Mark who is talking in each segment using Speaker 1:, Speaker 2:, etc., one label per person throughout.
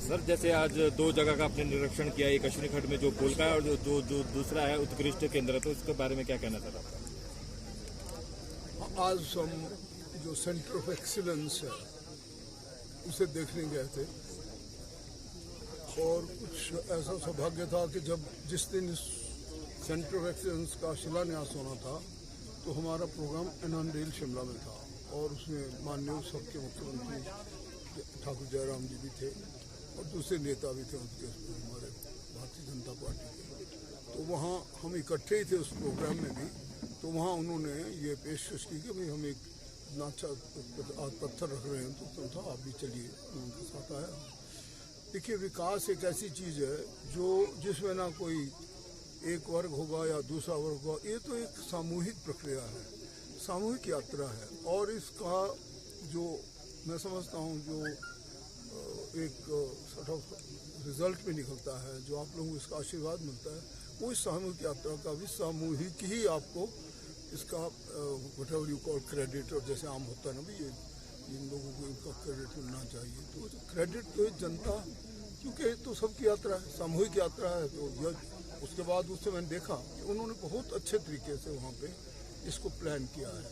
Speaker 1: Sir जैसे आज दो जगह का आपने निरीक्षण किया, एक अश्विनी खड्ड में जो पुल का है और जो दूसरा है उत्कृष्ट केंद्र, तो इसके बारे में क्या कहना सर आपका?
Speaker 2: आज हम जो सेंटर ऑफ एक्सीलेंस है उसे देखने गए थे और कुछ ऐसा सौभाग्य था कि जिस दिन इस सेंटर ऑफ एक्सीलेंस का शिलान्यास होना था तो हमारा प्रोग्राम एनॉनडेल शिमला में था और उसमें माननीय सबके मुख्यमंत्री ठाकुर जयराम जी भी थे और दूसरे नेता भी थे उनके, हमारे भारतीय जनता पार्टी के। तो वहाँ हम इकट्ठे ही थे उस प्रोग्राम में भी। तो वहाँ उन्होंने ये पेशकश की कि भाई हम एक नाचा आज पत्थर रख रहे हैं तो था आप भी चलिए, उनके साथ आया। देखिए, विकास एक ऐसी चीज़ है जो जिसमें ना कोई एक वर्ग होगा या दूसरा वर्ग होगा, ये तो एक सामूहिक प्रक्रिया है, सामूहिक यात्रा है। और इसका जो मैं समझता हूँ जो एक सॉर्ट ऑफ रिजल्ट में निकलता है, जो आप लोगों को इसका आशीर्वाद मिलता है, वो इस सामूहिक यात्रा का भी सामूहिक ही आपको इसका व्हाटएवर यू कॉल क्रेडिट, और जैसे आम होता है ना भाई इन लोगों को इनका क्रेडिट मिलना चाहिए, तो क्रेडिट तो जनता, क्योंकि तो सबकी यात्रा है, सामूहिक यात्रा है। तो यह उसके बाद उससे मैंने देखा कि उन्होंने बहुत अच्छे तरीके से वहाँ पे इसको प्लान किया है।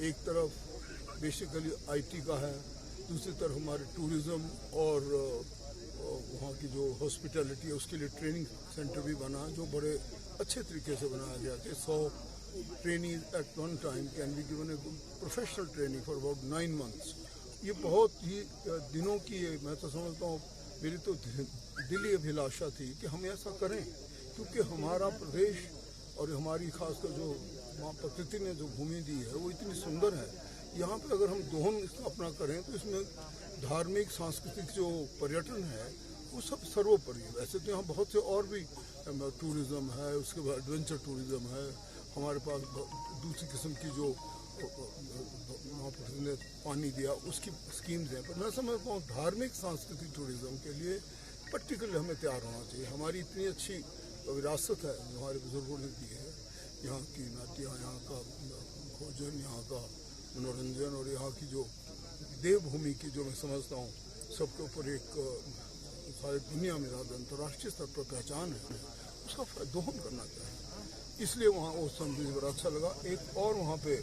Speaker 2: एक तरफ बेसिकली आईटी का है, दूसरी तरफ हमारे टूरिज़्म और वहाँ की जो हॉस्पिटैलिटी है उसके लिए ट्रेनिंग सेंटर भी बना है, जो बड़े अच्छे तरीके से बनाया गया कि 100 trainees at one time can be given a professional training for about 9 months। ये बहुत ही दिनों की, मैं तो समझता हूँ मेरी तो दिली अभिलाषा थी कि हम ऐसा करें, क्योंकि हमारा प्रदेश और हमारी खासकर जो वहाँ प्रकृति ने जो भूमि दी है वो इतनी सुंदर है। यहाँ पे अगर हम दोहन स्थापना करें तो इसमें धार्मिक सांस्कृतिक जो पर्यटन है वो सब सर्वोपरि है। वैसे तो यहाँ बहुत से और भी टूरिज़्म है, उसके बाद एडवेंचर टूरिज़्म है, हमारे पास दूसरी किस्म की जो ने पानी दिया उसकी स्कीम्स हैं। पर मैं समझता हूँ धार्मिक सांस्कृतिक टूरिज़्म के लिए पर्टिकुलर हमें तैयार होना चाहिए। हमारी इतनी अच्छी विरासत है जो हमारे बुजुर्गों ने दी है, यहाँ की नाटियाँ, यहाँ का भोजन, यहाँ का मनोरंजन और यहाँ की जो देवभूमि की जो मैं समझता हूँ सबके ऊपर एक सारी दुनिया में अंतर्राष्ट्रीय स्तर पर पहचान है, उसका दोहन करना चाहिए। इसलिए वहाँ वो मुझे बड़ा अच्छा लगा। एक और वहाँ पे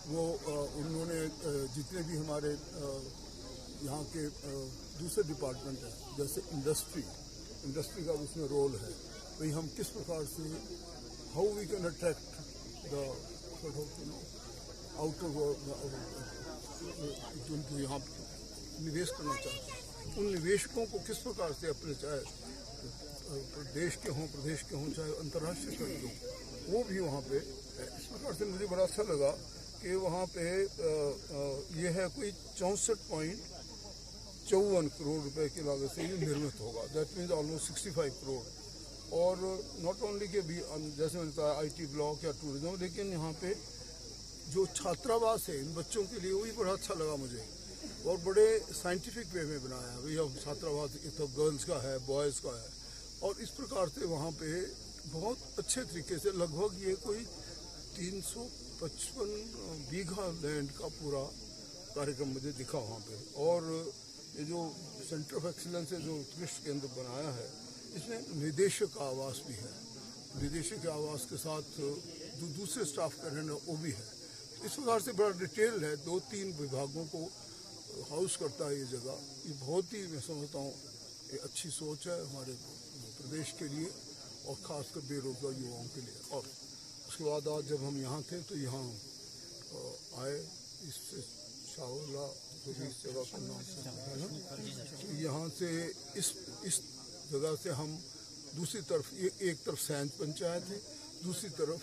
Speaker 2: वो उन्होंने जितने भी हमारे यहाँ के दूसरे डिपार्टमेंट हैं, जैसे इंडस्ट्री का उसमें रोल है, भाई हम किस प्रकार से how we can attract the sort of outer जो यहाँ निवेश करना चाहते हैं, उन निवेशकों को किस प्रकार से अपने, चाहे देश के हों, प्रदेश के हों, चाहे अंतर्राष्ट्रीय स्तर के हों, वो भी वहाँ पे इस प्रकार से मुझे बड़ा अच्छा लगा कि वहाँ पे ये है कोई 64.54 करोड़ रुपए की लागत से ये निर्मित होगा। That means almost 65 crore. और नॉट ओनली के भी जैसे मैंने कहा IT ब्लॉक या टूरिज्म, लेकिन यहाँ पे जो छात्रावास है इन बच्चों के लिए वो भी बड़ा अच्छा लगा मुझे, और बड़े साइंटिफिक वे में बनाया है। भैया छात्रावास तो गर्ल्स का है, बॉयज़ का है, और इस प्रकार से वहाँ पे बहुत अच्छे तरीके से लगभग ये कोई 355 बीघा लैंड का पूरा कार्यक्रम मुझे दिखा वहाँ पे। और ये जो सेंटर ऑफ एक्सीलेंस है जो उत्कृष्ट केंद्र बनाया है, इसमें निदेशक आवास भी है, निदेशक आवास के साथ जो दूसरे स्टाफ कर रहे हैं वो भी है। इस प्रकार से बड़ा डिटेल है, 2-3 विभागों को हाउस करता है ये जगह। ये बहुत ही मैं समझता हूँ अच्छी सोच है हमारे प्रदेश के लिए और ख़ासकर बेरोजगार युवाओं के लिए। और उसके बाद आज जब हम यहाँ थे तो यहाँ आए, इससे शाहौला जो भी इस जगह का नाम से है ना, यहाँ से इस जगह से हम दूसरी तरफ, एक तरफ सैंज पंचायत है, दूसरी तरफ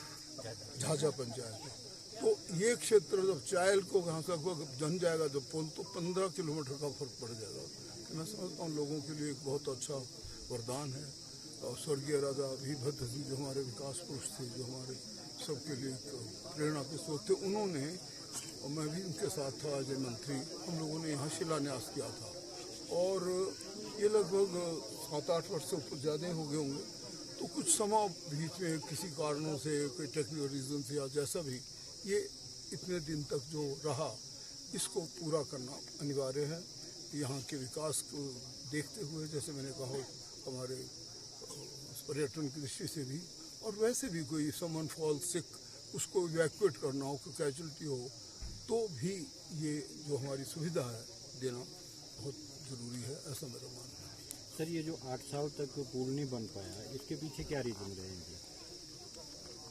Speaker 2: झाझा पंचायत है। तो ये क्षेत्र जब चायल को यहाँ से जन जाएगा जब पुल, तो 15 किलोमीटर का फर्क पड़ जाएगा। तो मैं समझता हूँ लोगों के लिए एक बहुत अच्छा वरदान है। और स्वर्गीय राजा वीरभद्र जी जो हमारे विकास पुरुष थे, जो हमारे सबके लिए प्रेरणा के स्रोत थे, उन्होंने, और मैं भी उनके साथ था एज ए मंत्री, हम लोगों ने यहाँ शिलान्यास किया था। और ये लगभग 7-8 वर्ष से ऊपर ज़्यादा हो गए होंगे। तो कुछ समय बीच में किसी कारणों से, कोई टेक्निकल रीज़न से या जैसा भी, ये इतने दिन तक जो रहा इसको पूरा करना अनिवार्य है। यहाँ के विकास को देखते हुए, जैसे मैंने कहा, हमारे पर्यटन की दृष्टि से भी, और वैसे भी कोई समन फॉल सिक, उसको इवैक्यूएट करना हो, कोई कैजुअलिटी हो, तो भी ये जो हमारी सुविधा है देना बहुत ज़रूरी है, ऐसा मेरा मानना है।
Speaker 3: सर, ये जो 8 साल तक पुल नहीं बन पाया, इसके पीछे क्या रीज़न रहेंगे?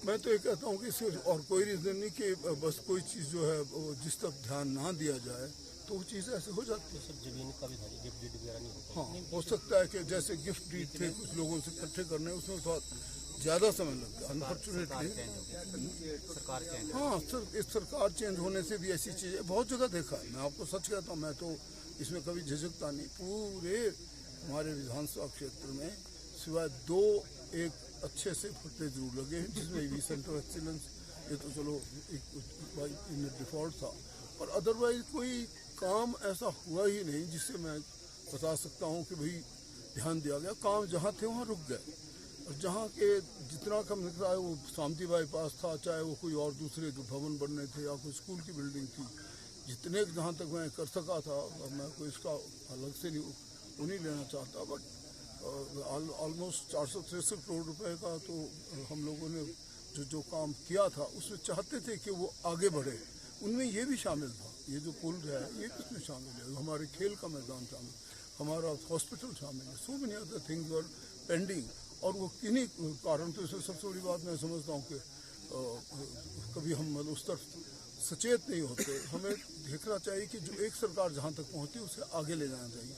Speaker 2: मैं तो ये कहता हूँ कि सिर्फ और कोई रीज़न नहीं कि बस कोई चीज़ जो है जिस तक ध्यान ना दिया जाए तो वो चीज़ ऐसे हो जाती है।
Speaker 4: सर, जमीन का भी गिफ्ट डीड वगैरह नहीं होता।
Speaker 2: हाँ, हो सकता है कि जैसे गिफ्ट डीड थे कुछ लोगों से इकट्ठे करने, उसमें थोड़ा ज़्यादा समय लगता है अनफॉर्चुनेटली।
Speaker 4: सरकार चेंज,
Speaker 2: हाँ सर, इस सरकार चेंज होने से भी ऐसी चीज़ें बहुत जगह देखा है। मैं आपको सच कहता हूँ, मैं तो इसमें कभी झिझकता नहीं। पूरे हमारे विधानसभा क्षेत्र में सिवाय 2-1 अच्छे से फटे जरूर लगे हैं, जिसमें भी सेंटर ऑफ एक्सीलेंस, ये तो चलो एक डिफॉल्ट था, पर अदरवाइज कोई काम ऐसा हुआ ही नहीं जिससे मैं बता सकता हूँ कि भाई ध्यान दिया गया। काम जहाँ थे वहाँ रुक गए, और जहाँ के जितना कम निकल रहा है, वो शांति बाईपास था, चाहे वो कोई और दूसरे भवन बनने थे या कोई स्कूल की बिल्डिंग थी, जितने जहाँ तक मैं कर सका था, मैं कोई इसका अलग से नहीं लेना चाहता, बट ऑलमोस्ट 463 करोड़ रुपए का तो हम लोगों ने जो काम किया था उसमें चाहते थे कि वो आगे बढ़े। उनमें ये भी शामिल था, ये जो पुल है ये भी उसमें शामिल है, हमारे खेल का मैदान शामिल, हमारा हॉस्पिटल शामिल है, so many other things were pending. और वो किन्हीं कारण, तो इसमें सबसे बड़ी बात मैं समझता हूँ कि कभी हम उस तरफ सचेत नहीं होते। हमें देखना चाहिए कि जो एक सरकार जहाँ तक पहुँची उसे आगे ले जाना चाहिए।